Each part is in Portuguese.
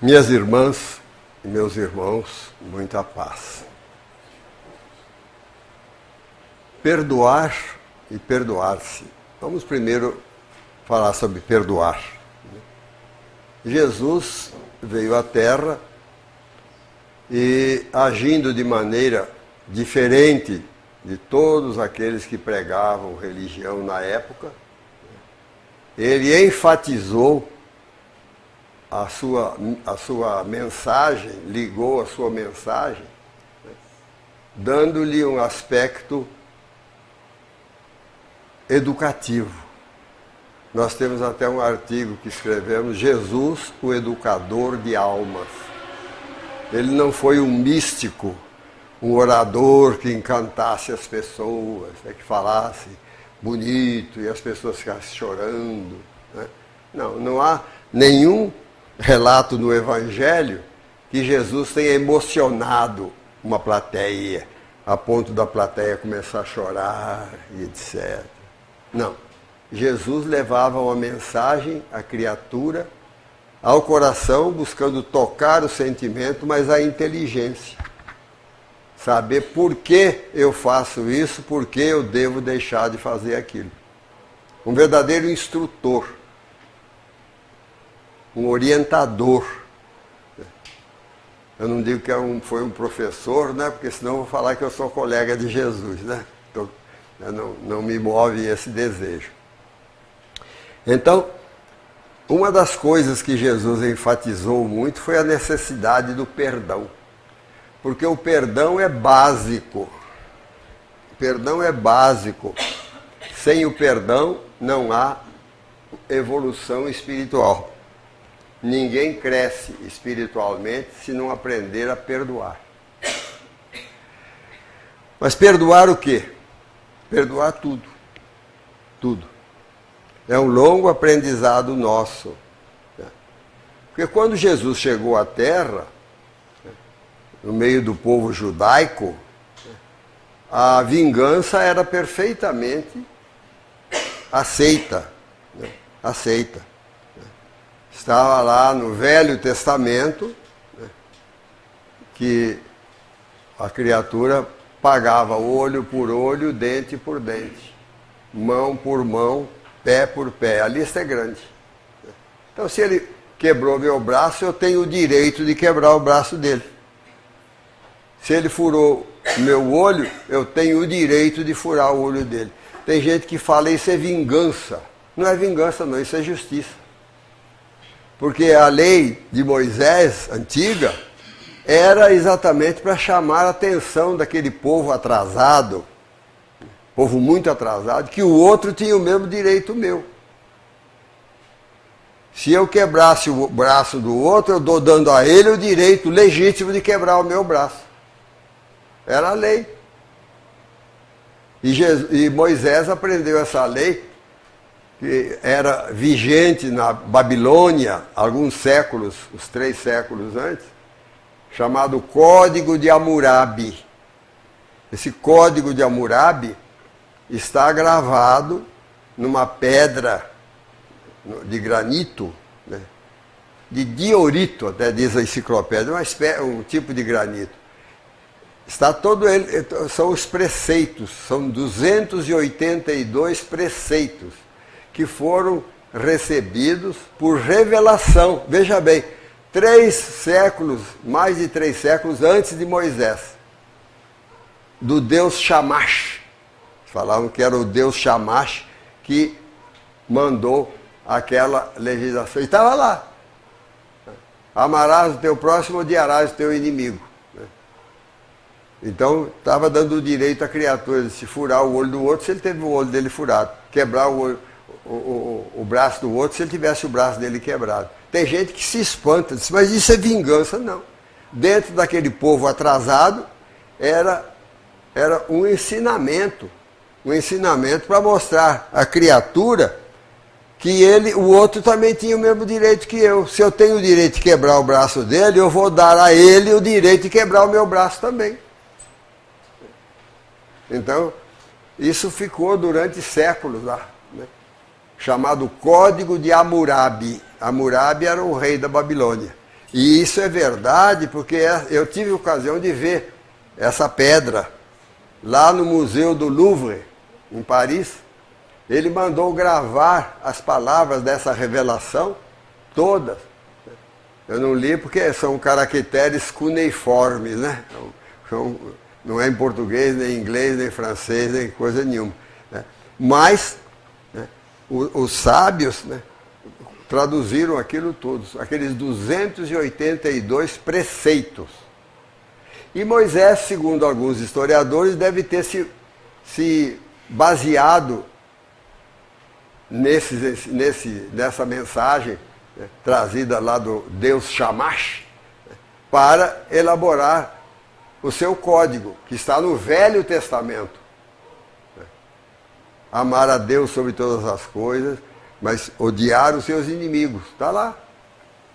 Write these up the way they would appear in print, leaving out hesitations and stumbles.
Minhas irmãs e meus irmãos, muita paz. Perdoar e perdoar-se. Vamos primeiro falar sobre perdoar. Jesus veio à Terra e, agindo de maneira diferente de todos aqueles que pregavam religião na época, ele enfatizou a sua mensagem, ligou a sua mensagem, dando-lhe um aspecto educativo. Nós temos até um artigo que escrevemos, Jesus, o educador de almas. Ele não foi um místico, um orador que encantasse as pessoas, que falasse bonito e as pessoas ficassem chorando. Não há nenhum relato no Evangelho que Jesus tenha emocionado uma plateia, a ponto da plateia começar a chorar e etc. Não. Jesus levava uma mensagem à criatura, ao coração, buscando tocar o sentimento, mas a inteligência. Saber por que eu faço isso, por que eu devo deixar de fazer aquilo. Um verdadeiro instrutor. Um orientador. Eu não digo que foi um professor, né? Porque senão eu vou falar que eu sou colega de Jesus, né? Então, não me move esse desejo. Então, uma das coisas que Jesus enfatizou muito foi a necessidade do perdão. Porque o perdão é básico. O perdão é básico. Sem o perdão não há evolução espiritual. Ninguém cresce espiritualmente se não aprender a perdoar. Mas perdoar o quê? Perdoar tudo. Tudo. É um longo aprendizado nosso. Porque quando Jesus chegou à Terra, no meio do povo judaico, a vingança era perfeitamente aceita. Aceita. Estava lá no Velho Testamento, que a criatura pagava olho por olho, dente por dente, mão por mão, pé por pé. A lista é grande. Então, se ele quebrou meu braço, eu tenho o direito de quebrar o braço dele. Se ele furou meu olho, eu tenho o direito de furar o olho dele. Tem gente que fala isso é vingança. Não é vingança não, isso é justiça. Porque a lei de Moisés, antiga, era exatamente para chamar a atenção daquele povo atrasado, povo muito atrasado, que o outro tinha o mesmo direito meu. Se eu quebrasse o braço do outro, eu estou dando a ele o direito legítimo de quebrar o meu braço. Era a lei. E Moisés aprendeu essa lei, que era vigente na Babilônia, alguns séculos, os 3 séculos antes, chamado Código de Hammurabi. Esse Código de Hammurabi está gravado numa pedra de granito, né? De diorito, até diz a enciclopédia, um tipo de granito. Está todo ele, são os preceitos, são 282 preceitos que foram recebidos por revelação. Veja bem, 3 séculos, mais de 3 séculos antes de Moisés, do Deus Shamash. Falavam que era o Deus Shamash que mandou aquela legislação. E estava lá. Amarás o teu próximo, odiarás o teu inimigo. Então, estava dando o direito à criatura de se furar o olho do outro se ele teve o olho dele furado. Quebrar o braço do outro se ele tivesse o braço dele quebrado. Tem gente que se espanta, diz, mas isso é vingança? Não. Dentro daquele povo atrasado, era um ensinamento para mostrar à criatura que o outro também tinha o mesmo direito que eu. Se eu tenho o direito de quebrar o braço dele, eu vou dar a ele o direito de quebrar o meu braço também. Então, isso ficou durante séculos lá, né? Chamado Código de Hammurabi. Hammurabi era o rei da Babilônia. E isso é verdade porque eu tive a ocasião de ver essa pedra lá no Museu do Louvre, em Paris. Ele mandou gravar as palavras dessa revelação, todas. Eu não li porque são caracteres cuneiformes, né? Não é em português, nem em inglês, nem em francês, nem coisa nenhuma. Né? Mas os sábios, né, traduziram aquilo tudo, aqueles 282 preceitos. E Moisés, segundo alguns historiadores, deve ter se baseado nessa mensagem, né, trazida lá do Deus Shamash, né, para elaborar o seu código, que está no Velho Testamento. Amar a Deus sobre todas as coisas, mas odiar os seus inimigos. Está lá.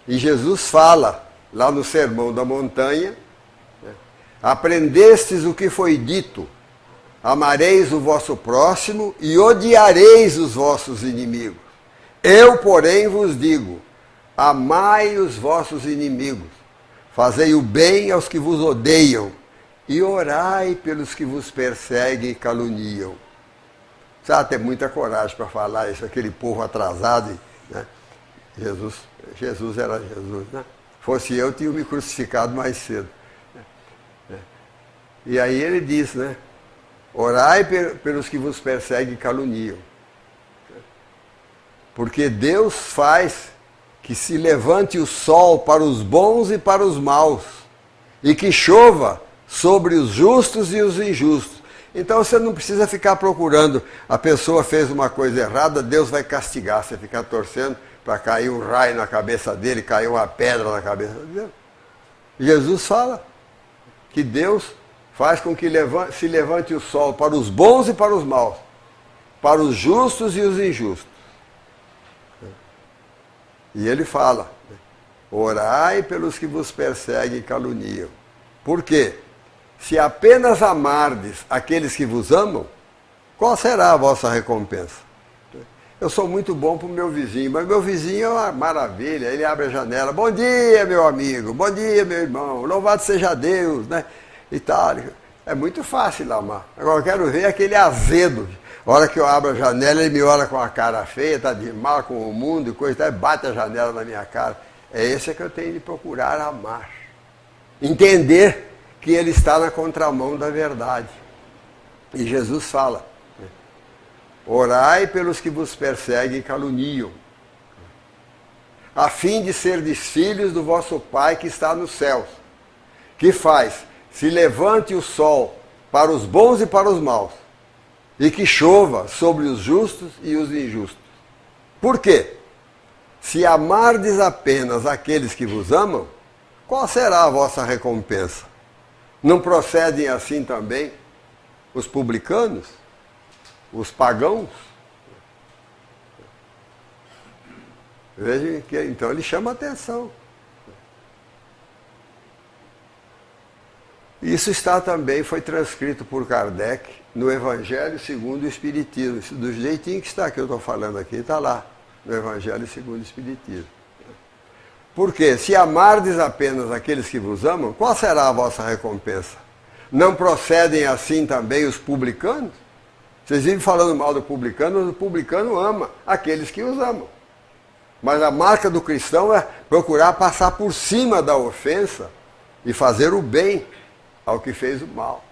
E Jesus fala, lá no Sermão da Montanha, né, aprendestes o que foi dito, amareis o vosso próximo e odiareis os vossos inimigos. Eu, porém, vos digo, amai os vossos inimigos, fazei o bem aos que vos odeiam e orai pelos que vos perseguem e caluniam. Precisa ter muita coragem para falar isso, aquele povo atrasado. Né? Jesus era Jesus. Né? Fosse eu, tinha me crucificado mais cedo. E aí ele diz, né? Orai pelos que vos perseguem e caluniam. Porque Deus faz que se levante o sol para os bons e para os maus, e que chova sobre os justos e os injustos. Então você não precisa ficar procurando, a pessoa fez uma coisa errada, Deus vai castigar, você ficar torcendo para cair um raio na cabeça dele, cair uma pedra na cabeça dele. Jesus fala que Deus faz com que se levante o sol para os bons e para os maus, para os justos e os injustos. E ele fala, orai pelos que vos perseguem e caluniam. Por quê? Se apenas amardes aqueles que vos amam, qual será a vossa recompensa? Eu sou muito bom para o meu vizinho, mas meu vizinho é uma maravilha, ele abre a janela, bom dia meu amigo, bom dia meu irmão, louvado seja Deus, né? E tal. É muito fácil amar. Agora eu quero ver aquele azedo. A hora que eu abro a janela, ele me olha com a cara feia, está de mal com o mundo e coisa, bate a janela na minha cara. É esse que eu tenho de procurar amar. Entender que ele está na contramão da verdade. E Jesus fala, orai pelos que vos perseguem e caluniam, a fim de serdes filhos do vosso Pai que está nos céus, que faz, se levante o sol para os bons e para os maus, e que chova sobre os justos e os injustos. Por quê? Se amardes apenas aqueles que vos amam, qual será a vossa recompensa? Não procedem assim também os publicanos, os pagãos? Vejam que então ele chama a atenção. Isso está também, foi transcrito por Kardec no Evangelho segundo o Espiritismo. Do jeitinho que está que eu estou falando aqui, está lá, no Evangelho segundo o Espiritismo. Porque se amardes apenas aqueles que vos amam, qual será a vossa recompensa? Não procedem assim também os publicanos? Vocês vivem falando mal do publicano, mas o publicano ama aqueles que os amam. Mas a marca do cristão é procurar passar por cima da ofensa e fazer o bem ao que fez o mal.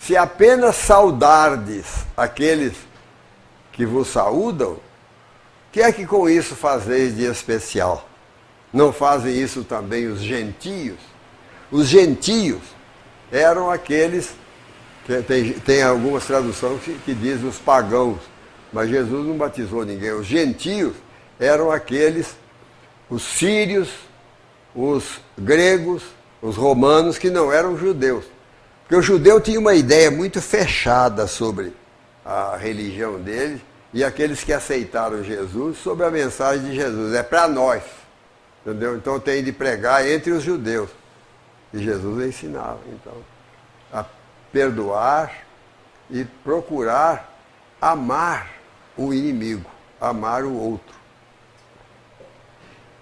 Se apenas saudardes aqueles que vos saúdam, o que é que com isso fazeis de especial? Não fazem isso também os gentios? Os gentios eram aqueles, tem algumas traduções que dizem os pagãos, mas Jesus não batizou ninguém. Os gentios eram aqueles, os sírios, os gregos, os romanos que não eram judeus. Porque o judeu tinha uma ideia muito fechada sobre a religião dele, e aqueles que aceitaram Jesus sobre a mensagem de Jesus. É para nós. Entendeu? Então tem de pregar entre os judeus. E Jesus ensinava, então, a perdoar e procurar amar o inimigo, amar o outro.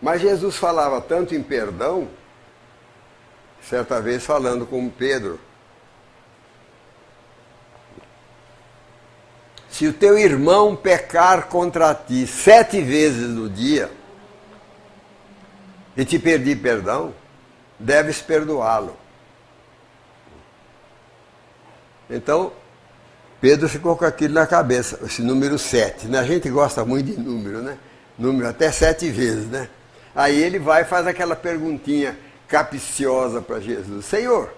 Mas Jesus falava tanto em perdão, certa vez falando com Pedro, se o teu irmão pecar contra ti 7 vezes no dia e te pedir perdão, deves perdoá-lo. Então, Pedro ficou com aquilo na cabeça, esse número 7. Né? A gente gosta muito de número, né? Número até 7 vezes, né? Aí ele vai e faz aquela perguntinha capciosa para Jesus. Senhor,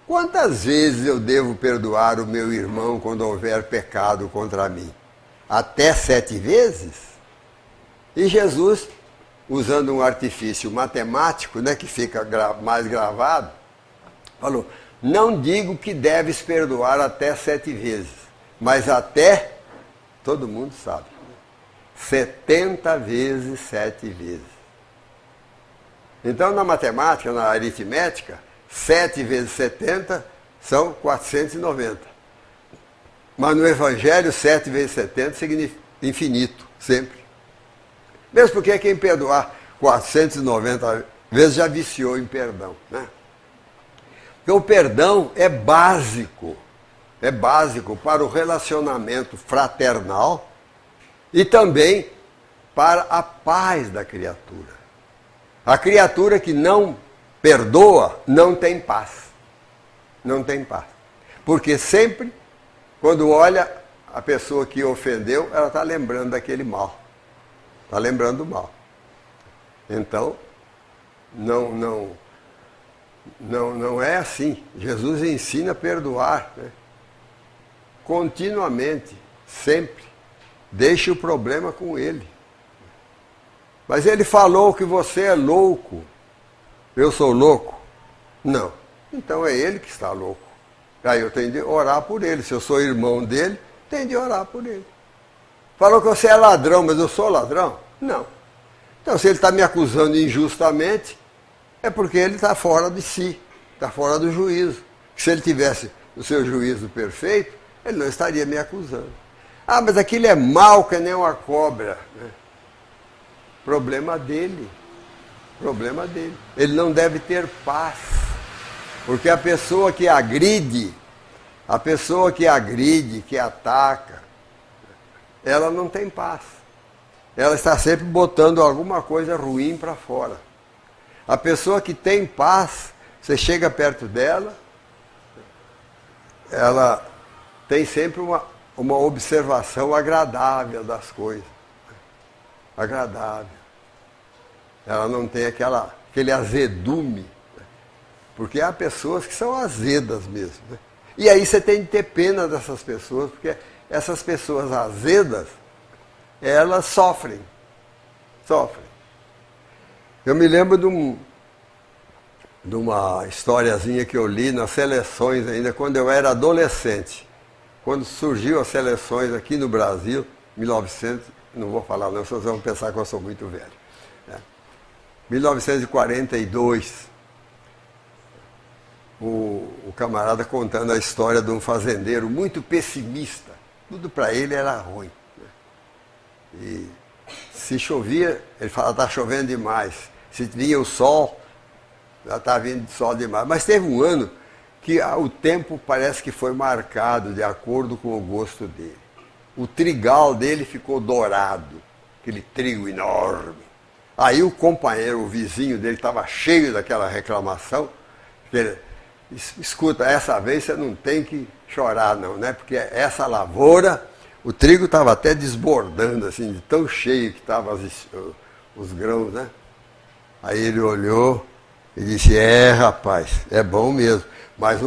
quantas vezes eu devo perdoar o meu irmão quando houver pecado contra mim? Até 7 vezes? E Jesus, usando um artifício matemático, né, que fica mais gravado, falou, não digo que deves perdoar até 7 vezes, mas até, todo mundo sabe, 70 vezes 7 vezes. Então, na matemática, na aritmética, 7 vezes 70 são 490. Mas no Evangelho, 7 vezes 70 significa infinito, sempre. Mesmo porque quem perdoar 490 vezes já viciou em perdão. Né? Porque o perdão é básico para o relacionamento fraternal e também para a paz da criatura. A criatura que não perdoa não tem paz. Não tem paz. Porque sempre, quando olha a pessoa que ofendeu, ela está lembrando daquele mal. Está lembrando do mal. Então, não é assim. Jesus ensina a perdoar, né? Continuamente, sempre. Deixe o problema com ele. Mas ele falou que você é louco. Eu sou louco? Não. Então é ele que está louco. Aí eu tenho de orar por ele. Se eu sou irmão dele, tenho de orar por ele. Falou que você é ladrão, mas eu sou ladrão? Não. Então se ele está me acusando injustamente, é porque ele está fora de si, está fora do juízo. Se ele tivesse o seu juízo perfeito, ele não estaria me acusando. Ah, mas aquilo é mau que nem uma cobra. Né? Problema dele. Problema dele. Ele não deve ter paz. Porque a pessoa que agride, que ataca, ela não tem paz. Ela está sempre botando alguma coisa ruim para fora. A pessoa que tem paz, você chega perto dela, ela tem sempre uma observação agradável das coisas. Agradável. Ela não tem aquele azedume. Porque há pessoas que são azedas mesmo. Né? E aí você tem de ter pena dessas pessoas, porque essas pessoas azedas, elas sofrem. Sofrem. Eu me lembro de uma historiazinha que eu li nas seleções ainda, quando eu era adolescente. Quando surgiu as seleções aqui no Brasil, 1900, não vou falar não, vocês vão pensar que eu sou muito velho. Né? 1942, o camarada contando a história de um fazendeiro muito pessimista. Tudo para ele era ruim. Né? E se chovia, ele falava, está chovendo demais. Se vinha o sol, já está vindo sol demais. Mas teve um ano que o tempo parece que foi marcado de acordo com o gosto dele. O trigal dele ficou dourado, aquele trigo enorme. Aí o companheiro, o vizinho dele, estava cheio daquela reclamação. Ele, escuta, essa vez você não tem que chorar não, né? Porque essa lavoura, o trigo estava até desbordando, assim, de tão cheio que estavam os grãos, né? Aí ele olhou e disse, rapaz, é bom mesmo, mas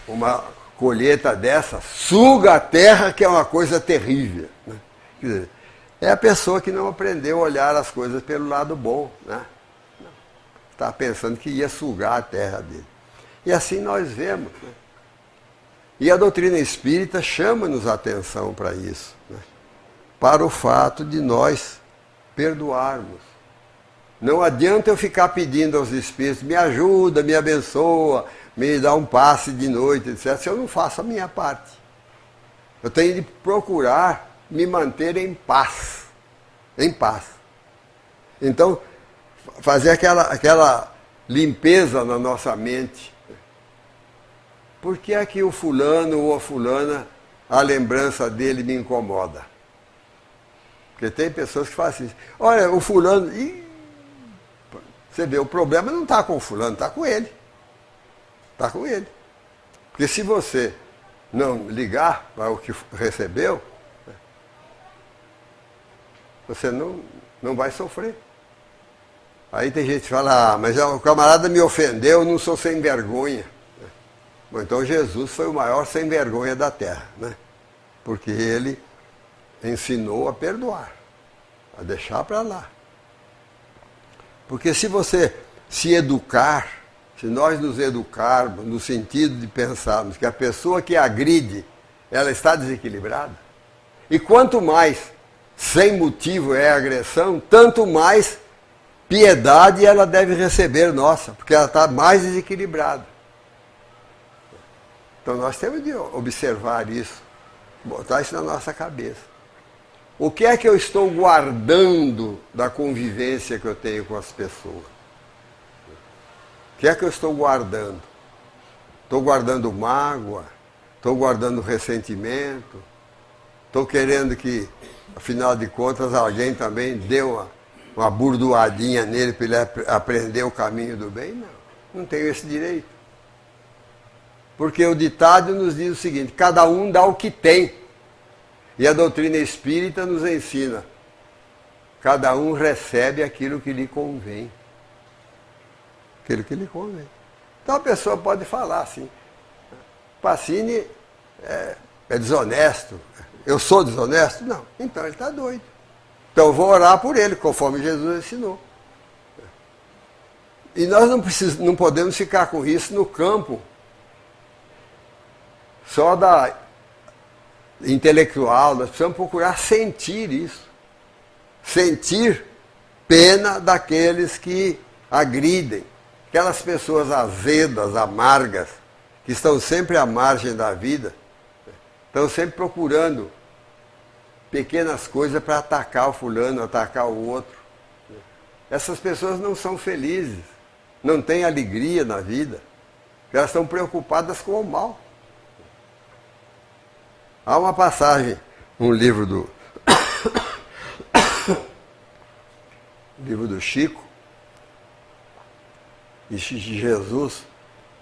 uma colheita dessa suga a terra, que é uma coisa terrível. Né? Quer dizer, é a pessoa que não aprendeu a olhar as coisas pelo lado bom. Né? Está pensando que ia sugar a terra dele. E assim nós vemos. Né? E a doutrina espírita chama-nos a atenção para isso. Né? Para o fato de nós perdoarmos. Não adianta eu ficar pedindo aos espíritos, me ajuda, me abençoa, me dá um passe de noite, etc., se eu não faço a minha parte. Eu tenho de procurar me manter em paz. Em paz. Então, fazer aquela limpeza na nossa mente. Por que é que o fulano ou a fulana, a lembrança dele me incomoda? Porque tem pessoas que fazem isso. Olha, o fulano... você vê, o problema não está com o fulano, está com ele. Está com ele. Porque se você não ligar para o que recebeu, você não vai sofrer. Aí tem gente que fala, mas o camarada me ofendeu, eu não sou sem vergonha. Bom, então Jesus foi o maior sem vergonha da terra, né? Porque ele ensinou a perdoar, a deixar para lá. Porque se você se educar, se nós nos educarmos no sentido de pensarmos que a pessoa que agride, ela está desequilibrada, e quanto mais sem motivo é a agressão, tanto mais piedade ela deve receber nossa, porque ela está mais desequilibrada. Então nós temos de observar isso, botar isso na nossa cabeça. O que é que eu estou guardando da convivência que eu tenho com as pessoas? O que é que eu estou guardando? Estou guardando mágoa? Estou guardando ressentimento? Estou querendo que, afinal de contas, alguém também dê uma burdoadinha nele para ele aprender o caminho do bem? Não tenho esse direito. Porque o ditado nos diz o seguinte, cada um dá o que tem. E a doutrina espírita nos ensina, cada um recebe aquilo que lhe convém. Aquilo que lhe convém. Então a pessoa pode falar assim, Pacini é desonesto, eu sou desonesto? Não, então ele está doido. Então eu vou orar por ele, conforme Jesus ensinou. E nós não podemos ficar com isso no campo só da intelectual, nós precisamos procurar sentir isso. Sentir pena daqueles que agridem. Aquelas pessoas azedas, amargas, que estão sempre à margem da vida, estão sempre procurando pequenas coisas para atacar o fulano, atacar o outro. Essas pessoas não são felizes, não têm alegria na vida, elas estão preocupadas com o mal. Há uma passagem, um livro do livro do Chico, e Jesus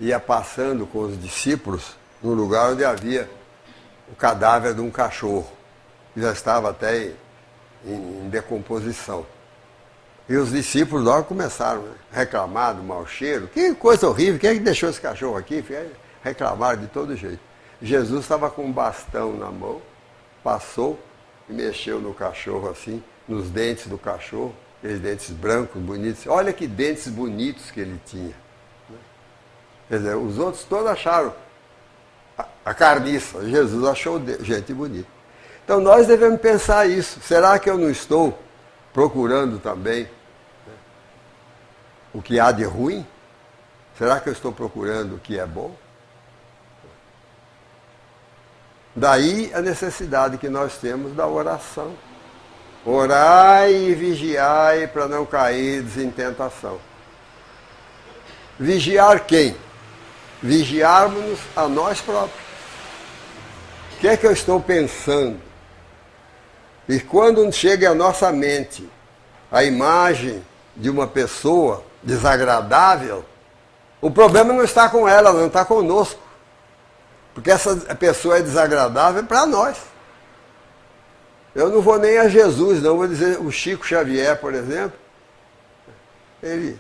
ia passando com os discípulos num lugar onde havia o cadáver de um cachorro, que já estava até em decomposição. E os discípulos logo começaram a reclamar do mau cheiro. Que coisa horrível, quem é que deixou esse cachorro aqui? Reclamaram de todo jeito. Jesus estava com um bastão na mão, passou e mexeu no cachorro assim, nos dentes do cachorro, aqueles dentes brancos, bonitos. Olha que dentes bonitos que ele tinha. Quer dizer, os outros todos acharam a carniça, Jesus achou gente bonita. Então nós devemos pensar isso. Será que eu não estou procurando também o que há de ruim? Será que eu estou procurando o que é bom? Daí a necessidade que nós temos da oração. Orai e vigiai para não cair em tentação. Vigiar quem? Vigiarmos-nos a nós próprios. O que é que eu estou pensando? E quando chega à nossa mente a imagem de uma pessoa desagradável, o problema não está com ela, não está conosco. Porque essa pessoa é desagradável para nós. Eu não vou nem a Jesus, não vou dizer o Chico Xavier, por exemplo. Ele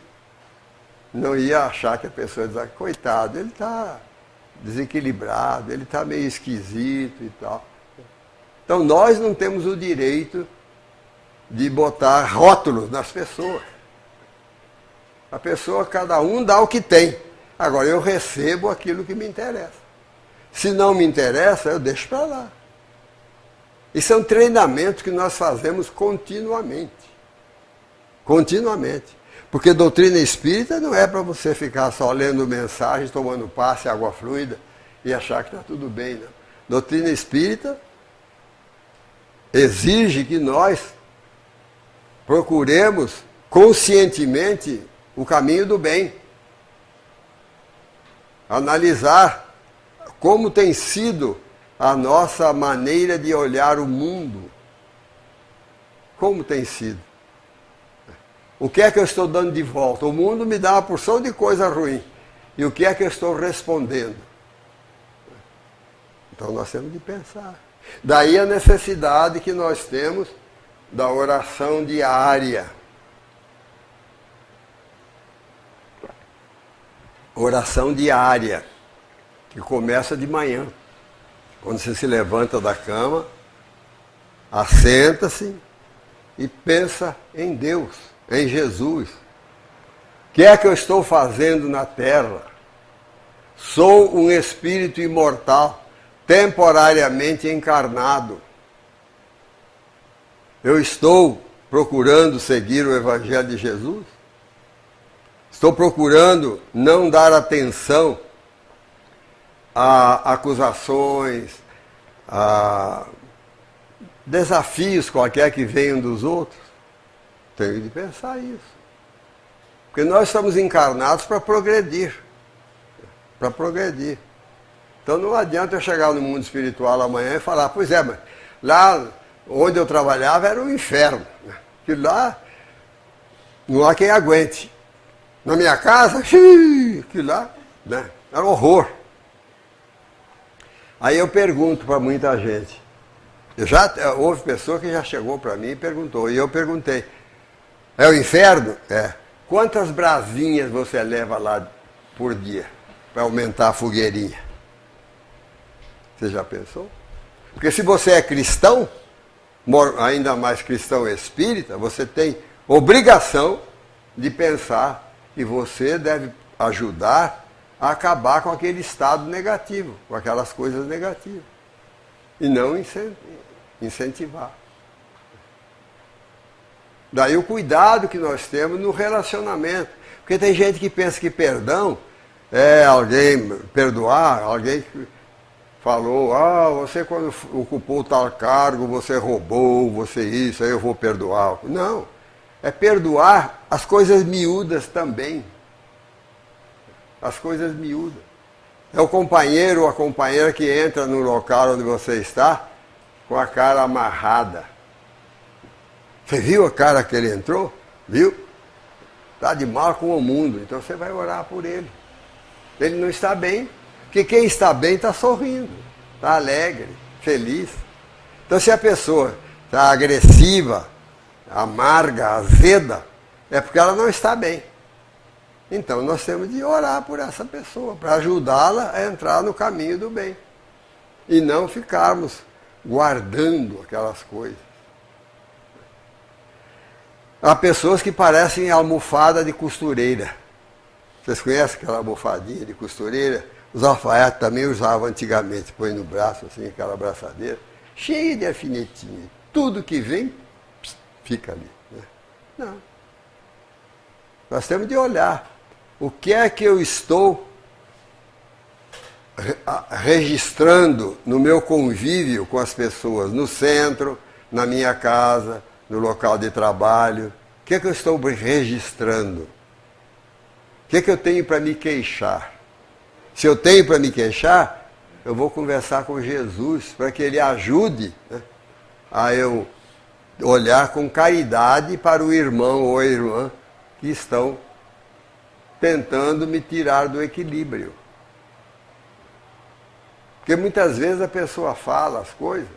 não ia achar que a pessoa é desagradável. Coitado, ele está desequilibrado, ele está meio esquisito e tal. Então nós não temos o direito de botar rótulos nas pessoas. A pessoa, cada um dá o que tem. Agora eu recebo aquilo que me interessa. Se não me interessa, eu deixo para lá. Isso é um treinamento que nós fazemos continuamente. Continuamente. Porque doutrina espírita não é para você ficar só lendo mensagens, tomando passe, água fluida e achar que está tudo bem, não. Doutrina espírita exige que nós procuremos conscientemente o caminho do bem. Analisar como tem sido a nossa maneira de olhar o mundo. Como tem sido? O que é que eu estou dando de volta? O mundo me dá uma porção de coisa ruim. E o que é que eu estou respondendo? Então nós temos de pensar. Daí a necessidade que nós temos da oração diária. Oração diária, que começa de manhã. Quando você se levanta da cama, assenta-se e pensa em Deus, em Jesus. O que é que eu estou fazendo na terra? Sou um espírito imortal, temporariamente encarnado. Eu estou procurando seguir o Evangelho de Jesus? Estou procurando não dar atenção a acusações, a desafios qualquer que venham dos outros? Tenho de pensar isso. Porque nós estamos encarnados para progredir. Para progredir. Então não adianta eu chegar no mundo espiritual amanhã e falar, pois é, mas lá onde eu trabalhava era um inferno. Que lá não há quem aguente. Na minha casa, que lá, né, era um horror. Aí eu pergunto para muita gente. Houve pessoa que já chegou para mim e perguntou. E eu perguntei, é o inferno? É. Quantas brasinhas você leva lá por dia para aumentar a fogueirinha? Você já pensou? Porque se você é cristão, ainda mais cristão espírita, você tem obrigação de pensar que você deve ajudar a acabar com aquele estado negativo, com aquelas coisas negativas. E não incentivar. Daí o cuidado que nós temos no relacionamento. Porque tem gente que pensa que perdão é alguém perdoar, alguém que falou, você quando ocupou tal cargo, você roubou, você isso, aí eu vou perdoar. Não, é perdoar as coisas miúdas também. As coisas miúdas. É o companheiro ou a companheira que entra no local onde você está com a cara amarrada. Você viu a cara que ele entrou? Viu? Está de mal com o mundo, então você vai orar por ele. Ele não está bem, porque quem está bem está sorrindo, está alegre, feliz. Então se a pessoa está agressiva, amarga, azeda, é porque ela não está bem. Então nós temos de orar por essa pessoa, para ajudá-la a entrar no caminho do bem. E não ficarmos guardando aquelas coisas. Há pessoas que parecem almofada de costureira. Vocês conhecem aquela almofadinha de costureira? Os alfaiates também usavam antigamente, põe no braço assim, aquela abraçadeira, cheia de alfinetinhas. Tudo que vem, fica ali. Né? Não. Nós temos de olhar. O que é que eu estou registrando no meu convívio com as pessoas, no centro, na minha casa, no local de trabalho? O que é que eu estou registrando? O que é que eu tenho para me queixar? Se eu tenho para me queixar, eu vou conversar com Jesus para que Ele ajude, né, a eu olhar com caridade para o irmão ou a irmã que estão tentando me tirar do equilíbrio. Porque muitas vezes a pessoa fala as coisas,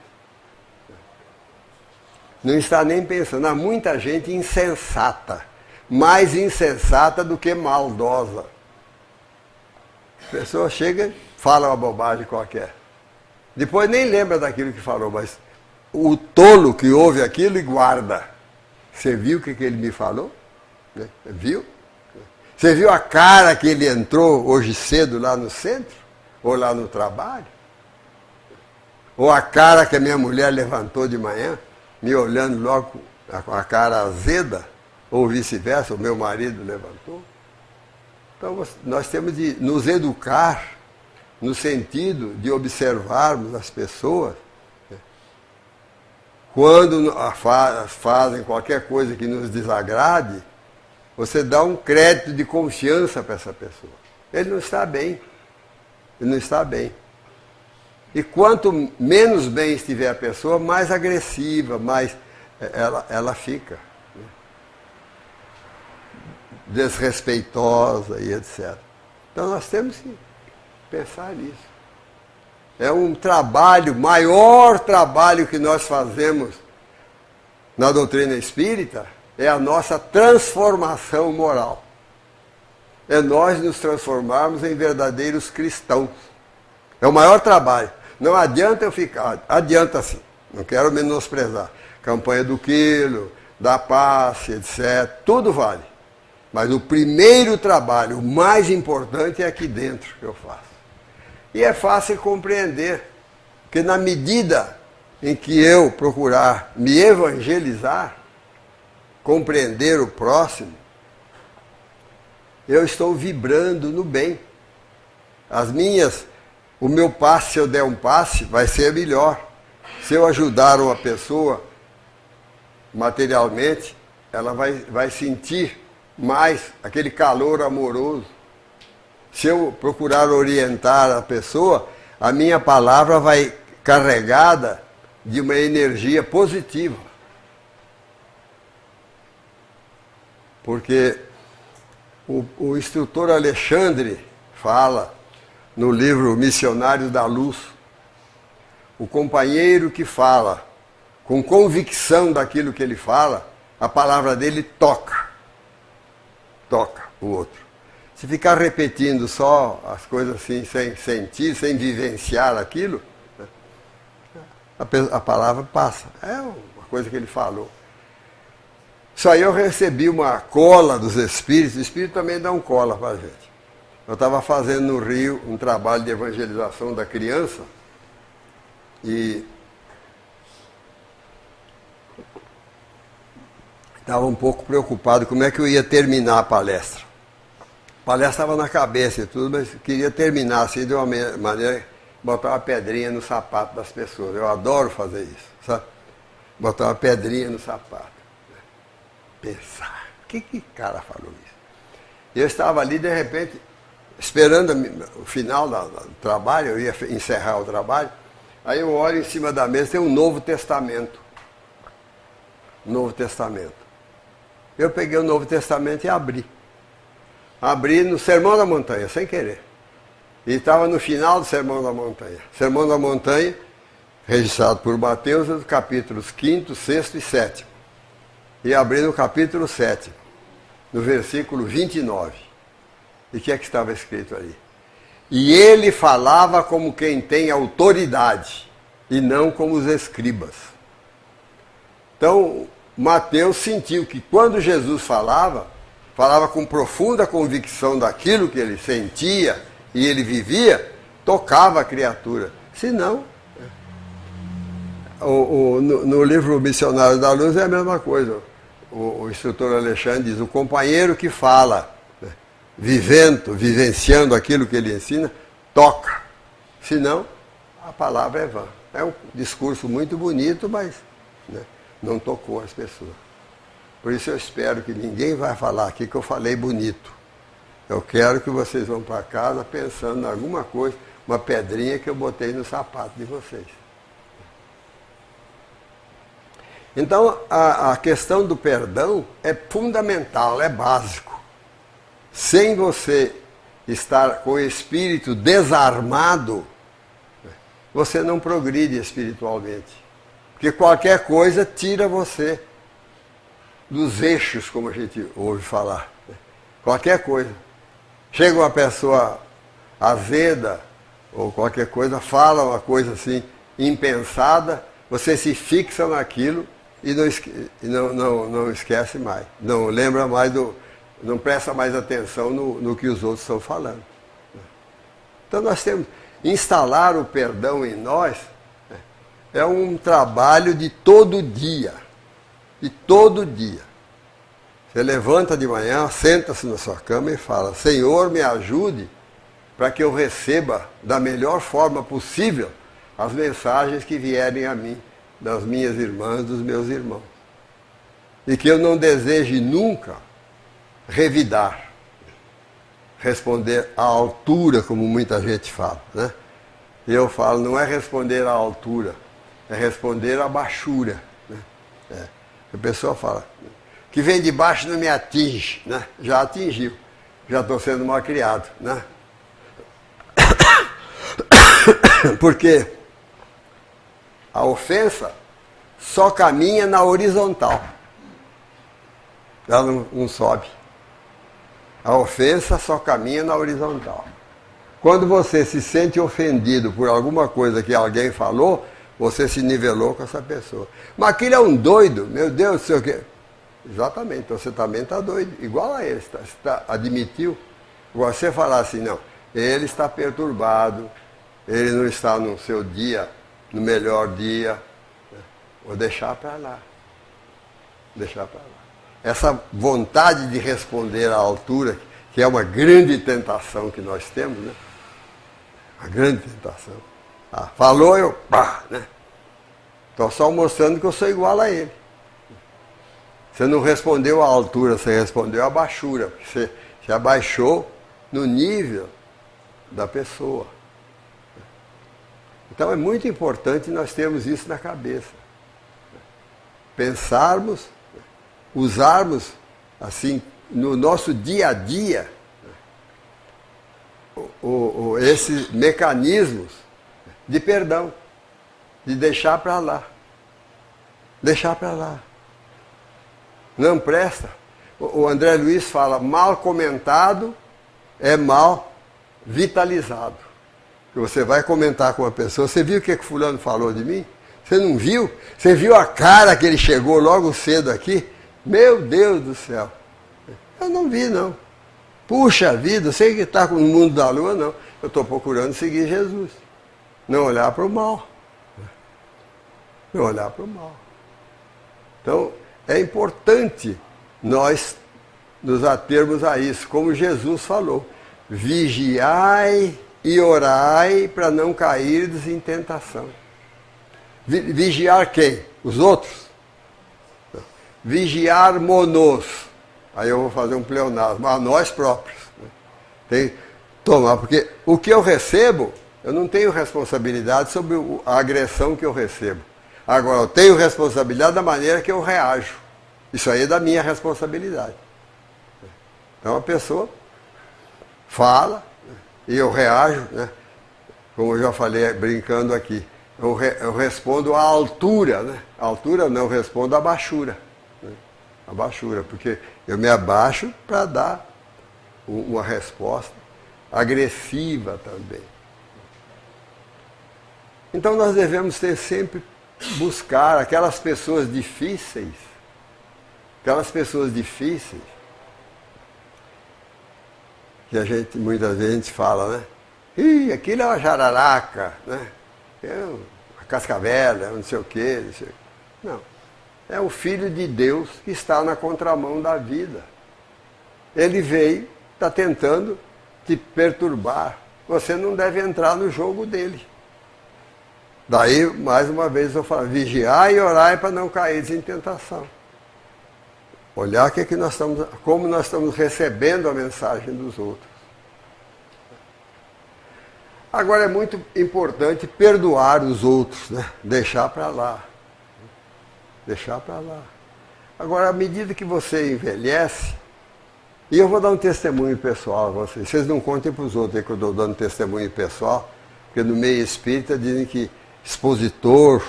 não está nem pensando. Há muita gente insensata, mais insensata do que maldosa. A pessoa chega e fala uma bobagem qualquer. Depois nem lembra daquilo que falou, mas o tolo que ouve aquilo e guarda. Você viu o que ele me falou? Viu? Você viu a cara que ele entrou hoje cedo lá no centro? Ou lá no trabalho? Ou a cara que a minha mulher levantou de manhã, me olhando logo com a cara azeda? Ou vice-versa, o meu marido levantou? Então nós temos de nos educar no sentido de observarmos as pessoas, né, quando fazem qualquer coisa que nos desagrade, você dá um crédito de confiança para essa pessoa. Ele não está bem. Ele não está bem. E quanto menos bem estiver a pessoa, mais agressiva, mais ela fica. Desrespeitosa e etc. Então nós temos que pensar nisso. É um trabalho, maior trabalho que nós fazemos na doutrina espírita, é a nossa transformação moral. É nós nos transformarmos em verdadeiros cristãos. É o maior trabalho. Não adianta eu ficar, adianta sim, não quero menosprezar. Campanha do quilo, da passe, etc. Tudo vale. Mas o primeiro trabalho, o mais importante, é aqui dentro que eu faço. E é fácil compreender, porque na medida em que eu procurar me evangelizar, compreender o próximo, eu estou vibrando no bem. O meu passe, se eu der um passe, vai ser melhor. Se eu ajudar uma pessoa materialmente, ela vai sentir mais aquele calor amoroso. Se eu procurar orientar a pessoa, a minha palavra vai carregada de uma energia positiva. Porque o instrutor Alexandre fala no livro Missionários da Luz, o companheiro que fala com convicção daquilo que ele fala, a palavra dele toca o outro. Se ficar repetindo só as coisas assim, sem sentir, sem vivenciar aquilo, a palavra passa. É uma coisa que ele falou. Isso aí eu recebi uma cola dos espíritos, o espírito também dá um cola para a gente. Eu estava fazendo no Rio um trabalho de evangelização da criança e estava um pouco preocupado como é que eu ia terminar a palestra. A palestra estava na cabeça e tudo, mas queria terminar assim de uma maneira, botar uma pedrinha no sapato das pessoas. Eu adoro fazer isso, sabe? Botar uma pedrinha no sapato. Pensar, que cara falou isso? Eu estava ali, de repente, esperando o final do trabalho, eu ia encerrar o trabalho, aí eu olho em cima da mesa, tem um Novo Testamento. Novo Testamento. Eu peguei o Novo Testamento e abri. Abri no Sermão da Montanha, sem querer. E estava no final do Sermão da Montanha. Sermão da Montanha, registrado por Mateus, dos capítulos 5º, 6º e 7º. E abri no capítulo 7, no versículo 29. E o que é que estava escrito ali? E ele falava como quem tem autoridade, e não como os escribas. Então, Mateus sentiu que quando Jesus falava com profunda convicção daquilo que ele sentia e ele vivia, tocava a criatura. Se não, no livro Missionário da Luz é a mesma coisa. O instrutor Alexandre diz, o companheiro que fala, né, vivenciando aquilo que ele ensina, toca. Senão, a palavra é vã. É um discurso muito bonito, mas né, não tocou as pessoas. Por isso eu espero que ninguém vai falar aqui que eu falei bonito. Eu quero que vocês vão para casa pensando em alguma coisa, uma pedrinha que eu botei no sapato de vocês. Então, a questão do perdão é fundamental, é básico. Sem você estar com o espírito desarmado, você não progride espiritualmente. Porque qualquer coisa tira você dos eixos, como a gente ouve falar. Qualquer coisa. Chega uma pessoa azeda, ou qualquer coisa, fala uma coisa assim, impensada, você se fixa naquilo e não esquece mais. Não lembra mais não presta mais atenção no que os outros estão falando. Então nós temos, instalar o perdão em nós é um trabalho de todo dia. De todo dia. Você levanta de manhã, senta-se na sua cama e fala, Senhor, me ajude para que eu receba da melhor forma possível as mensagens que vierem a mim, das minhas irmãs, dos meus irmãos. E que eu não deseje nunca revidar, responder à altura, como muita gente fala, né? E eu falo, não é responder à altura, é responder à baixura, né? A pessoa fala, que vem de baixo não me atinge, né? Já atingiu, já estou sendo mal criado, né? Porque a ofensa só caminha na horizontal, ela não sobe. A ofensa só caminha na horizontal. Quando você se sente ofendido por alguma coisa que alguém falou, você se nivelou com essa pessoa. Mas aquele é um doido, meu Deus do céu. Exatamente, então você também está doido, igual a ele, admitiu. Você falar assim, não, ele está perturbado, ele não está no seu dia, no melhor dia, vou deixar para lá. Deixar para lá. Essa vontade de responder à altura, que é uma grande tentação que nós temos, né? Uma grande tentação. Falou, eu pá, né? Estou só mostrando que eu sou igual a ele. Você não respondeu à altura, você respondeu à baixura. Você abaixou no nível da pessoa. Então é muito importante nós termos isso na cabeça. Pensarmos, usarmos assim no nosso dia a dia esses mecanismos de perdão, de deixar para lá. Deixar para lá. Não presta. O André Luiz fala, mal comentado é mal vitalizado. Você vai comentar com uma pessoa, você viu o que fulano falou de mim? Você não viu? Você viu a cara que ele chegou logo cedo aqui? Meu Deus do céu. Eu não vi, não. Puxa vida, você que está no mundo da lua, não. Eu estou procurando seguir Jesus. Não olhar para o mal. Não olhar para o mal. Então, é importante nós nos atermos a isso, como Jesus falou. Vigiai e orai para não cairdes em tentação. Vigiar quem? Os outros? Vigiar-monos. Aí eu vou fazer um pleonasmo, a nós próprios. Tem que tomar, porque o que eu recebo, eu não tenho responsabilidade sobre a agressão que eu recebo. Agora, eu tenho responsabilidade da maneira que eu reajo. Isso aí é da minha responsabilidade. Então a pessoa fala e eu reajo, né? Como eu já falei brincando aqui. Eu respondo à altura, né? A altura não, eu respondo à baixura. Né? A baixura, porque eu me abaixo para dar uma resposta agressiva também. Então nós devemos ter sempre buscar aquelas pessoas difíceis, que a gente, muitas vezes a gente fala, né? Ih, aquilo é uma jararaca, né? Uma cascavelha, não sei o quê, não sei. Não. É o Filho de Deus que está na contramão da vida. Ele veio, está tentando te perturbar. Você não deve entrar no jogo dele. Daí, mais uma vez, eu falo, vigiar e orar para não cair em tentação. Olhar como nós estamos recebendo a mensagem dos outros. Agora é muito importante perdoar os outros, né? Deixar para lá. Deixar para lá. Agora, à medida que você envelhece, e eu vou dar um testemunho pessoal a vocês. Vocês não contem para os outros aí que eu estou dando testemunho pessoal, porque no meio espírita dizem que expositor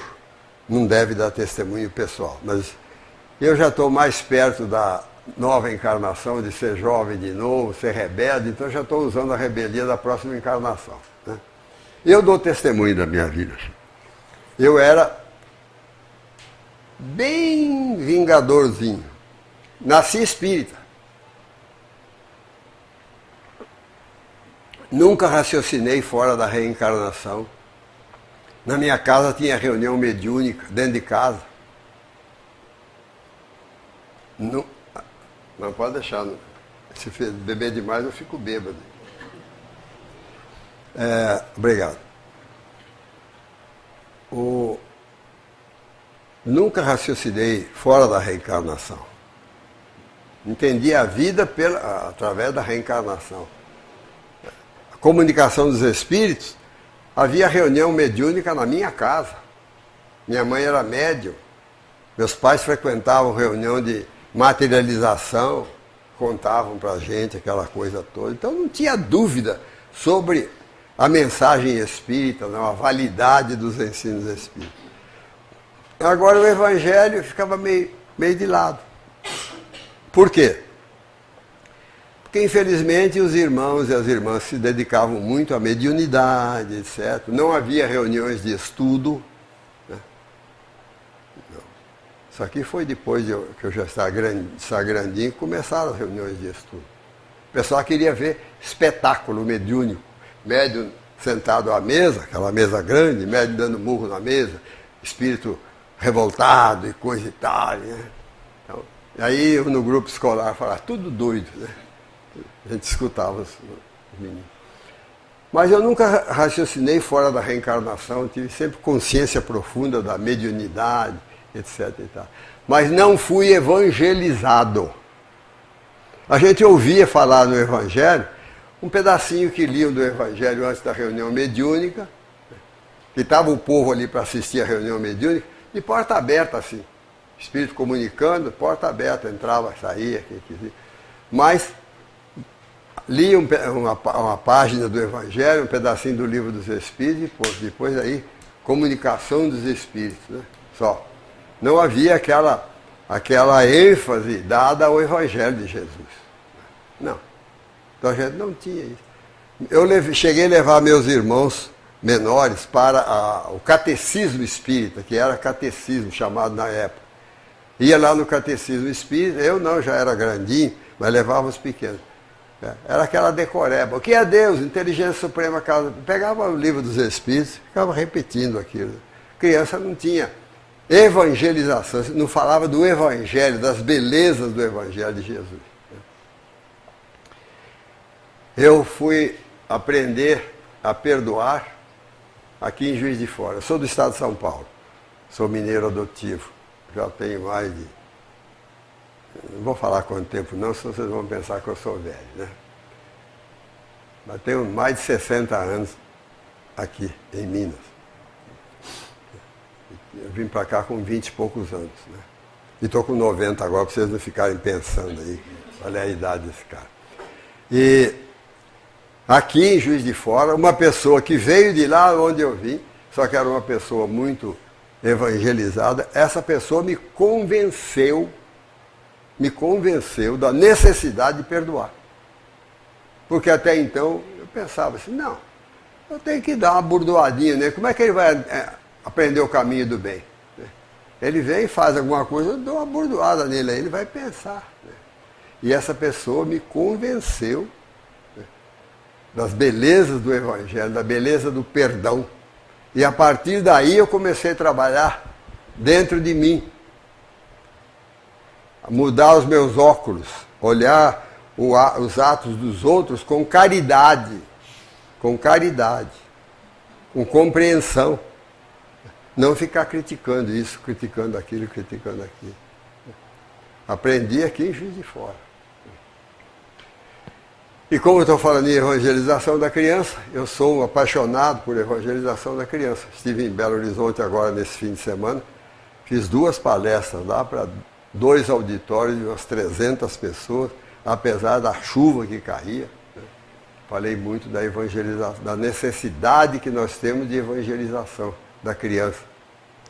não deve dar testemunho pessoal. Mas eu já estou mais perto da nova encarnação, de ser jovem de novo, ser rebelde, então já estou usando a rebeldia da próxima encarnação. Né? Eu dou testemunho da minha vida. Eu era bem vingadorzinho. Nasci espírita. Nunca raciocinei fora da reencarnação. Na minha casa tinha reunião mediúnica, dentro de casa. Não pode deixar. Não. Se beber demais, eu fico bêbado. Obrigado. Nunca raciocinei fora da reencarnação. Entendia a vida através da reencarnação. A comunicação dos espíritos, havia reunião mediúnica na minha casa. Minha mãe era médium. Meus pais frequentavam reunião de materialização, contavam para a gente aquela coisa toda. Então não tinha dúvida sobre a mensagem espírita, não, a validade dos ensinos espíritas. Agora o Evangelho ficava meio de lado. Por quê? Porque infelizmente os irmãos e as irmãs se dedicavam muito à mediunidade, etc. Não havia reuniões de estudo. Isso aqui foi depois que eu já estava grandinho, que começaram as reuniões de estudo. O pessoal queria ver espetáculo mediúnico. Médium sentado à mesa, aquela mesa grande, médium dando murro na mesa, espírito revoltado e coisa e tal. Né? Então, e aí eu no grupo escolar falava, tudo doido. Né? A gente escutava os meninos. Mas eu nunca raciocinei fora da reencarnação, tive sempre consciência profunda da mediunidade, etc. E tal. Mas não fui evangelizado. A gente ouvia falar no Evangelho, um pedacinho que liam do Evangelho antes da reunião mediúnica, que estava o povo ali para assistir a reunião mediúnica, de porta aberta assim. Espírito comunicando, porta aberta, entrava, saía, quem quisia. Mas lia uma página do Evangelho, um pedacinho do Livro dos Espíritos, e depois aí, comunicação dos Espíritos, né? Só. Não havia aquela ênfase dada ao Evangelho de Jesus. Não. Então a gente não tinha isso. Eu cheguei a levar meus irmãos menores para o catecismo espírita, que era catecismo chamado na época. Ia lá no catecismo espírita, eu não, já era grandinho, mas levava os pequenos. Era aquela decoreba. O que é Deus? Inteligência Suprema Causa. Pegava o Livro dos Espíritos, ficava repetindo aquilo. Criança não tinha evangelização, não falava do Evangelho, das belezas do Evangelho de Jesus. Eu fui aprender a perdoar aqui em Juiz de Fora. Eu sou do estado de São Paulo, sou mineiro adotivo, já tenho mais de... Não vou falar quanto tempo não, senão vocês vão pensar que eu sou velho, né? Mas tenho mais de 60 anos aqui em Minas. Eu vim para cá com 20 e poucos anos, né? E estou com 90 agora, para vocês não ficarem pensando aí, olha a idade desse cara. E aqui em Juiz de Fora, uma pessoa que veio de lá onde eu vim, só que era uma pessoa muito evangelizada, essa pessoa me convenceu da necessidade de perdoar. Porque até então eu pensava assim, não, eu tenho que dar uma burdoadinha, né? Como é que ele vai aprender o caminho do bem? Ele vem e faz alguma coisa, eu dou uma burdoada nele, aí ele vai pensar. Né? E essa pessoa me convenceu das belezas do Evangelho, da beleza do perdão. E a partir daí eu comecei a trabalhar dentro de mim. A mudar os meus óculos, olhar os atos dos outros com caridade, com compreensão. Não ficar criticando isso, criticando aquilo. Aprendi aqui em Juiz de Fora. E como eu estou falando em evangelização da criança, eu sou um apaixonado por evangelização da criança. Estive em Belo Horizonte agora nesse fim de semana, fiz 2 palestras lá para 2 auditórios de umas 300 pessoas, apesar da chuva que caía. Né? Falei muito da evangelização, da necessidade que nós temos de evangelização da criança.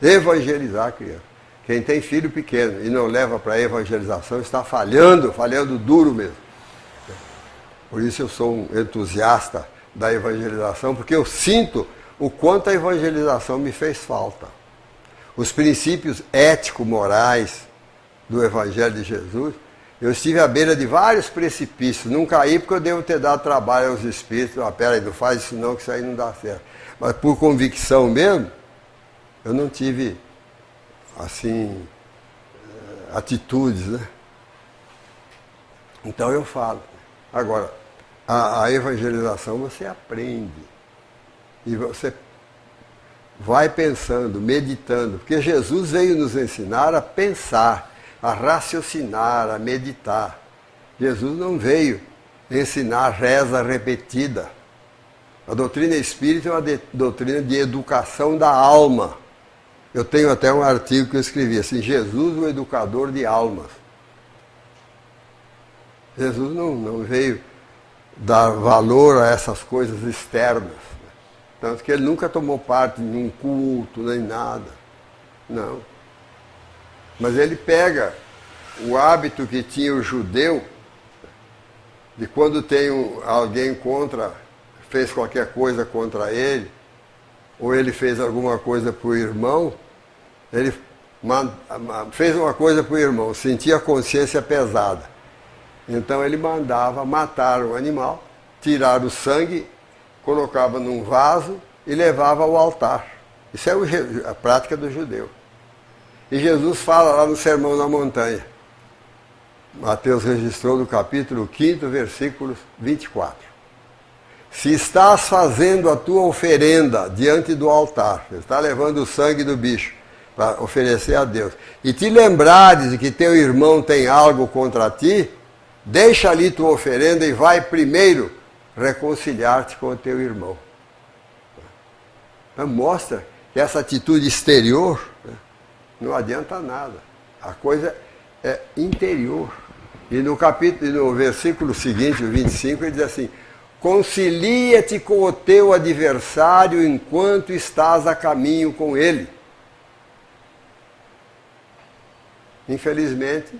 Evangelizar a criança. Quem tem filho pequeno e não leva para a evangelização está falhando duro mesmo. Por isso eu sou um entusiasta da evangelização, porque eu sinto o quanto a evangelização me fez falta. Os princípios ético-morais do Evangelho de Jesus, eu estive à beira de vários precipícios, não caí porque eu devo ter dado trabalho aos espíritos, peraí, não faz isso não, que isso aí não dá certo. Mas por convicção mesmo, eu não tive, assim, atitudes, né? Então eu falo. Agora, a evangelização você aprende. E você vai pensando, meditando. Porque Jesus veio nos ensinar a pensar, a raciocinar, a meditar. Jesus não veio ensinar reza repetida. A doutrina espírita é uma doutrina de educação da alma. Eu tenho até um artigo que eu escrevi assim, Jesus, o educador de almas. Jesus não veio dar valor a essas coisas externas. Tanto que ele nunca tomou parte em um culto, nem nada. Não. Mas ele pega o hábito que tinha o judeu, de quando tem alguém fez qualquer coisa contra ele, ou ele fez alguma coisa para o irmão, ele fez uma coisa para o irmão, sentia a consciência pesada. Então ele mandava matar o animal, tirar o sangue, colocava num vaso e levava ao altar. Isso é a prática do judeu. E Jesus fala lá no Sermão na Montanha. Mateus registrou no capítulo 5, versículos 24. Se estás fazendo a tua oferenda diante do altar, você está levando o sangue do bicho para oferecer a Deus, e te lembrares de que teu irmão tem algo contra ti, deixa ali tua oferenda e vai primeiro reconciliar-te com o teu irmão. Então mostra que essa atitude exterior não adianta nada. A coisa é interior. E no versículo seguinte, o 25, ele diz assim, concilia-te com o teu adversário enquanto estás a caminho com ele. Infelizmente,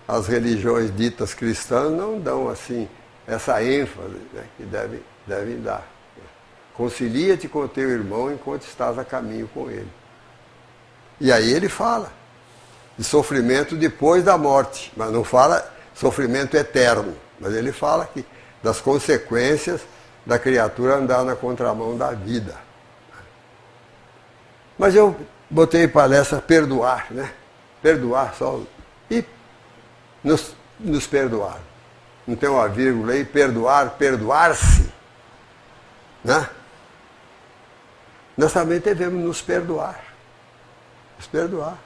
as religiões ditas cristãs não dão assim essa ênfase, né, que devem dar. Concilia-te com o teu irmão enquanto estás a caminho com ele. E aí ele fala de sofrimento depois da morte, mas não fala sofrimento eterno, mas ele fala que das consequências da criatura andar na contramão da vida. Mas eu botei palestra perdoar, né? Perdoar só. E nos perdoar. Não tem uma vírgula aí, perdoar, perdoar-se. Né? Nós também devemos nos perdoar. Nos perdoar.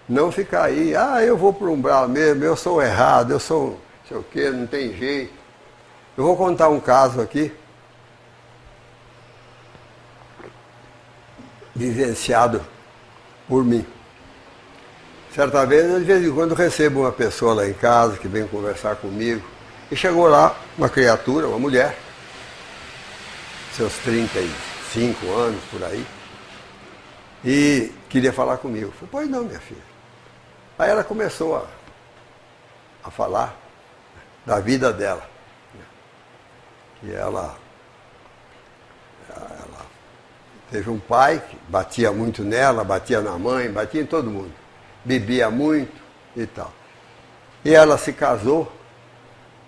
Não ficar aí, eu vou para o umbral mesmo, eu sou errado, eu sou não sei o quê, não tem jeito. Eu vou contar um caso aqui, vivenciado por mim. Certa vez, de vez em quando, recebo uma pessoa lá em casa que vem conversar comigo, e chegou lá uma criatura, uma mulher, seus 35 anos, por aí, e queria falar comigo. Eu falei, pois não, minha filha. Aí ela começou a falar da vida dela. Que ela teve um pai que batia muito nela, batia na mãe, batia em todo mundo. Bebia muito e tal. E ela se casou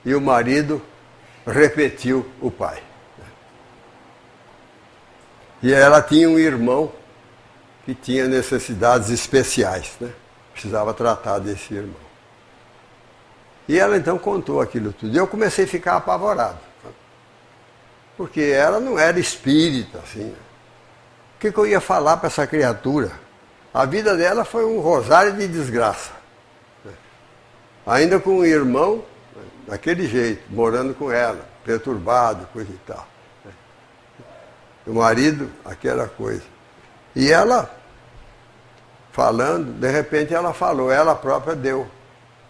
e o marido repetiu o pai. E ela tinha um irmão que tinha necessidades especiais, né? Precisava tratar desse irmão. E ela então contou aquilo tudo. E eu comecei a ficar apavorado. Porque ela não era espírita, assim. O que eu ia falar para essa criatura? A vida dela foi um rosário de desgraça. Ainda com um irmão, daquele jeito, morando com ela, perturbado, coisa e tal. O marido, aquela coisa. E ela, falando, de repente ela falou, ela própria deu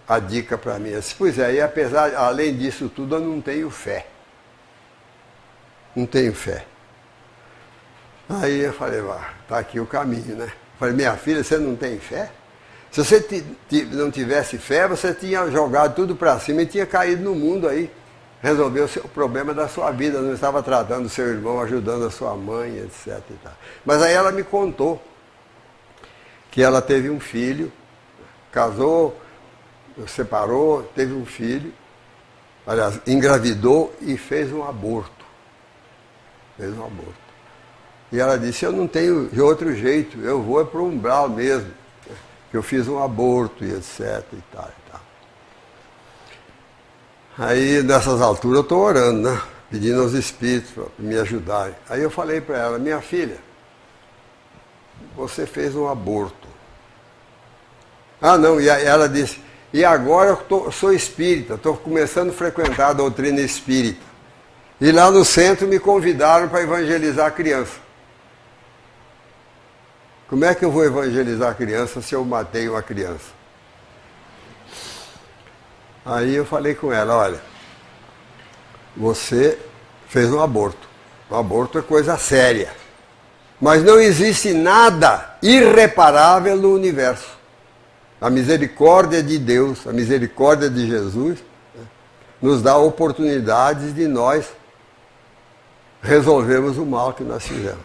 a dica para mim. Eu disse, pois é, e além disso tudo, eu não tenho fé. Não tenho fé. Aí eu falei, está aqui o caminho, né? Eu falei, minha filha, você não tem fé? Se você não tivesse fé, você tinha jogado tudo para cima e tinha caído no mundo aí. Resolveu o problema da sua vida, não estava tratando o seu irmão, ajudando a sua mãe, etc. E tal. Mas aí ela me contou que ela teve um filho, casou, separou, teve um filho, aliás, engravidou e fez um aborto. Fez um aborto. E ela disse, eu não tenho de outro jeito, eu vou para o umbral mesmo, que eu fiz um aborto e etc. E tal, e tal. Aí, nessas alturas, eu estou orando, né? Pedindo aos espíritos para me ajudarem. Aí eu falei para ela, minha filha, você fez um aborto. Ah, não, e ela disse, E agora eu sou espírita, estou começando a frequentar a doutrina espírita. E lá no centro me convidaram para evangelizar a criança. Como é que eu vou evangelizar a criança se eu matei uma criança? Aí eu falei com ela, olha, você fez um aborto. Um aborto é coisa séria. Mas não existe nada irreparável no universo. A misericórdia de Deus, a misericórdia de Jesus, nos dá oportunidades de nós resolvermos o mal que nós fizemos.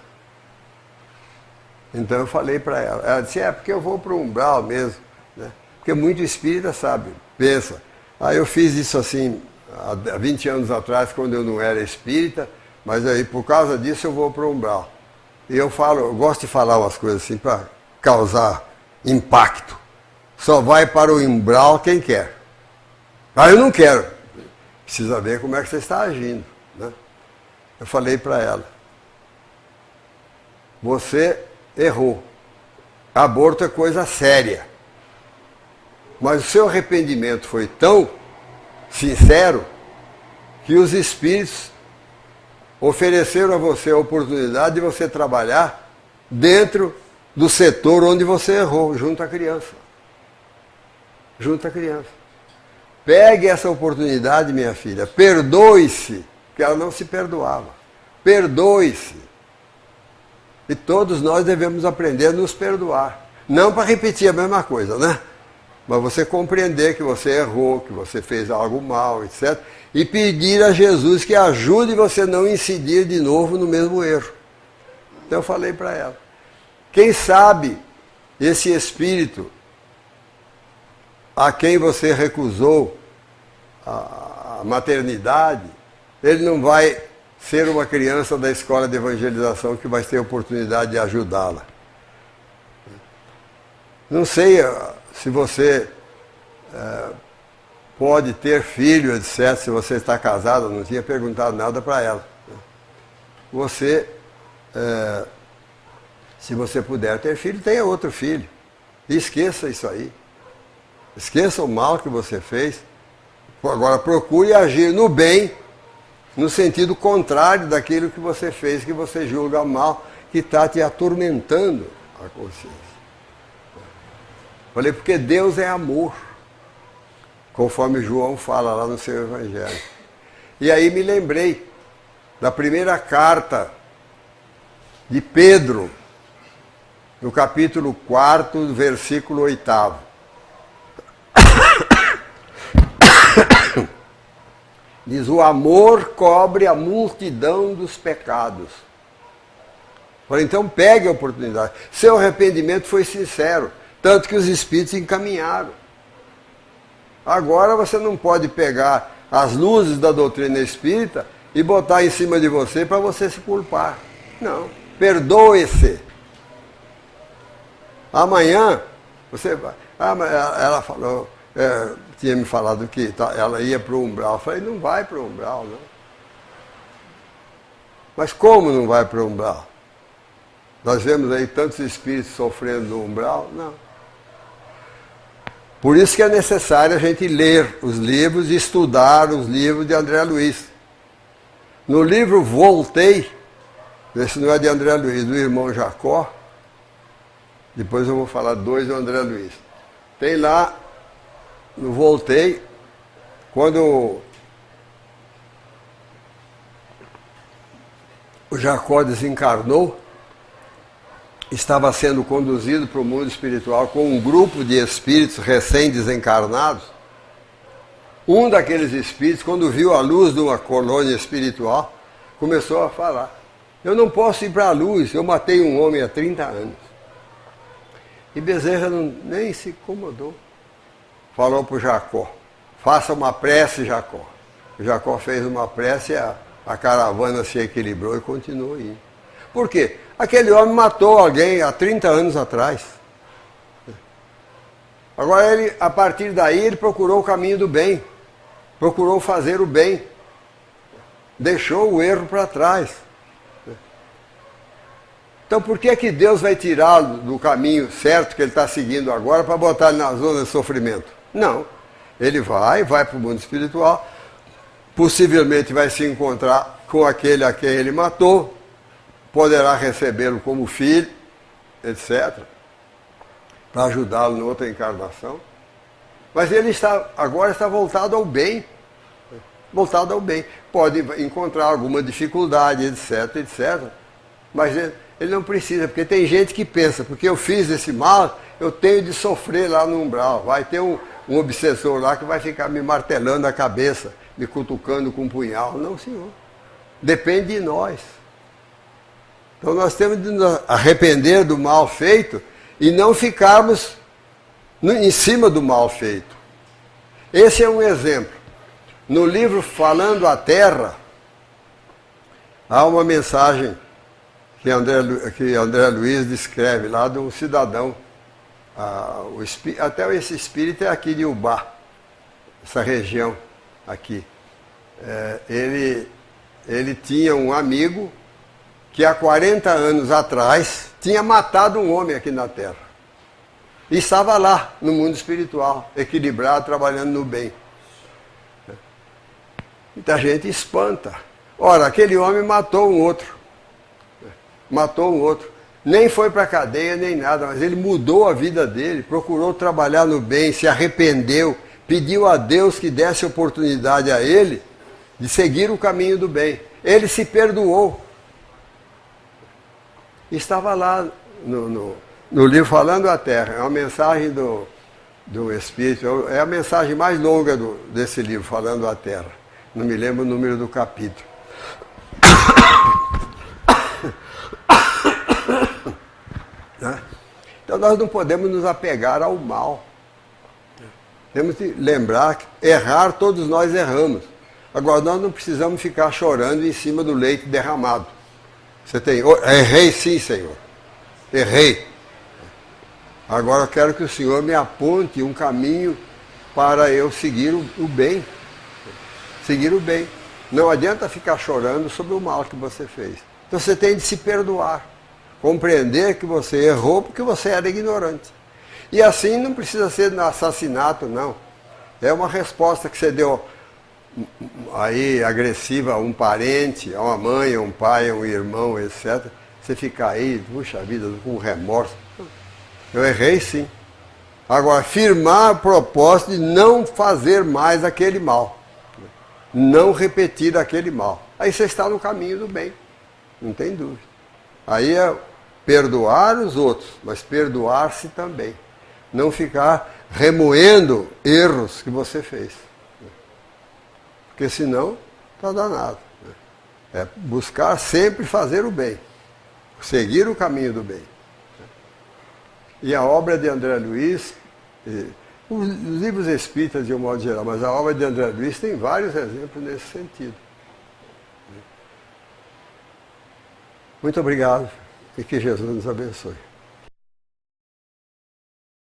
Então eu falei para ela. Ela disse, porque eu vou para o umbral mesmo. Né? Porque muito espírita sabe, pensa. Aí eu fiz isso assim, há 20 anos atrás, quando eu não era espírita, mas aí por causa disso eu vou para o umbral. E eu gosto de falar umas coisas assim para causar impacto. Só vai para o umbral quem quer. Eu não quero. Precisa ver como é que você está agindo. Né? Eu falei para ela, você errou. Aborto é coisa séria. Mas o seu arrependimento foi tão sincero que os espíritos ofereceram a você a oportunidade de você trabalhar dentro do setor onde você errou, junto à criança. Junto à criança. Pegue essa oportunidade, minha filha. Perdoe-se, porque ela não se perdoava. Perdoe-se. E todos nós devemos aprender a nos perdoar. Não para repetir a mesma coisa, né? Mas você compreender que você errou, que você fez algo mal, etc. E pedir a Jesus que ajude você a não incidir de novo no mesmo erro. Então eu falei para ela. Quem sabe esse espírito a quem você recusou a maternidade, ele não vai ser uma criança da escola de evangelização que vai ter a oportunidade de ajudá-la. Não sei se você pode ter filho, etc., se você está casado, não tinha perguntado nada para ela. Você, se você puder ter filho, tenha outro filho. E esqueça isso aí. Esqueça o mal que você fez. Agora procure agir no bem, no sentido contrário daquilo que você fez, que você julga mal, que está te atormentando a consciência. Falei, porque Deus é amor, conforme João fala lá no seu Evangelho. E aí me lembrei da primeira carta de Pedro, no capítulo 4, versículo 8. Diz, o amor cobre a multidão dos pecados. Então pegue a oportunidade. Seu arrependimento foi sincero, tanto que os espíritos encaminharam. Agora você não pode pegar as luzes da doutrina espírita e botar em cima de você para você se culpar. Não, perdoe-se. Amanhã você vai. Ela falou, tinha me falado que ela ia para o umbral. Eu falei, não vai para o umbral, não. Mas como não vai para o umbral? Nós vemos aí tantos espíritos sofrendo no umbral? Não. Por isso que é necessário a gente ler os livros e estudar os livros de André Luiz. No livro Voltei, esse não é de André Luiz, do irmão Jacó, depois eu vou falar dois do André Luiz. Tem lá, no Voltei, quando o Jacó desencarnou, estava sendo conduzido para o mundo espiritual com um grupo de espíritos recém-desencarnados. Um daqueles espíritos, quando viu a luz de uma colônia espiritual, começou a falar, eu não posso ir para a luz, eu matei um homem há 30 anos. E Bezerra nem se incomodou. Falou para o Jacó, faça uma prece, Jacó. O Jacó fez uma prece e a caravana se equilibrou e continuou indo. Por quê? Aquele homem matou alguém há 30 anos atrás. Agora, ele, a partir daí, ele procurou o caminho do bem. Procurou fazer o bem. Deixou o erro para trás. Então, por que que Deus vai tirá-lo do caminho certo que ele está seguindo agora para botar ele na zona de sofrimento? Não. Ele vai para o mundo espiritual, possivelmente vai se encontrar com aquele a quem ele matou, poderá recebê-lo como filho, etc., para ajudá-lo em outra encarnação. Mas ele agora está voltado ao bem. Voltado ao bem. Pode encontrar alguma dificuldade, etc., etc., mas ele não precisa, porque tem gente que pensa, porque eu fiz esse mal, eu tenho de sofrer lá no umbral. Vai ter um obsessor lá que vai ficar me martelando a cabeça, me cutucando com um punhal. Não, senhor. Depende de nós. Então nós temos de nos arrepender do mal feito e não ficarmos em cima do mal feito. Esse é um exemplo. No livro Falando a Terra, há uma mensagem que André Luiz descreve lá de um cidadão. Até esse espírito é aqui de Ubá, essa região aqui. Ele tinha um amigo que há 40 anos atrás tinha matado um homem aqui na Terra. E estava lá, no mundo espiritual, equilibrado, trabalhando no bem. Muita gente espanta. Ora, aquele homem matou um outro. Matou um outro. Nem foi para a cadeia, nem nada, mas ele mudou a vida dele, procurou trabalhar no bem, se arrependeu, pediu a Deus que desse oportunidade a ele de seguir o caminho do bem. Ele se perdoou. Estava lá no livro Falando a Terra. É uma mensagem do Espírito, é a mensagem mais longa desse livro, Falando a Terra. Não me lembro o número do capítulo. Então nós não podemos nos apegar ao mal. Temos que lembrar que errar, todos nós erramos. Agora nós não precisamos ficar chorando em cima do leite derramado. Você tem, errei sim, Senhor. Errei. Agora eu quero que o Senhor me aponte um caminho para eu seguir o bem. Seguir o bem. Não adianta ficar chorando sobre o mal que você fez. Então você tem de se perdoar. Compreender que você errou porque você era ignorante. E assim não precisa ser no assassinato, não. É uma resposta que você deu aí agressiva a um parente, a uma mãe, a um pai, a um irmão, etc. Você fica aí, puxa vida, com remorso. Eu errei sim. Agora, firmar o propósito de não fazer mais aquele mal. Não repetir aquele mal. Aí você está no caminho do bem. Não tem dúvida. Aí é perdoar os outros, mas perdoar-se também. Não ficar remoendo erros que você fez. Porque senão está danado. É buscar sempre fazer o bem. Seguir o caminho do bem. E a obra de André Luiz, os livros espíritas de um modo geral, mas a obra de André Luiz tem vários exemplos nesse sentido. Muito obrigado e que Jesus nos abençoe.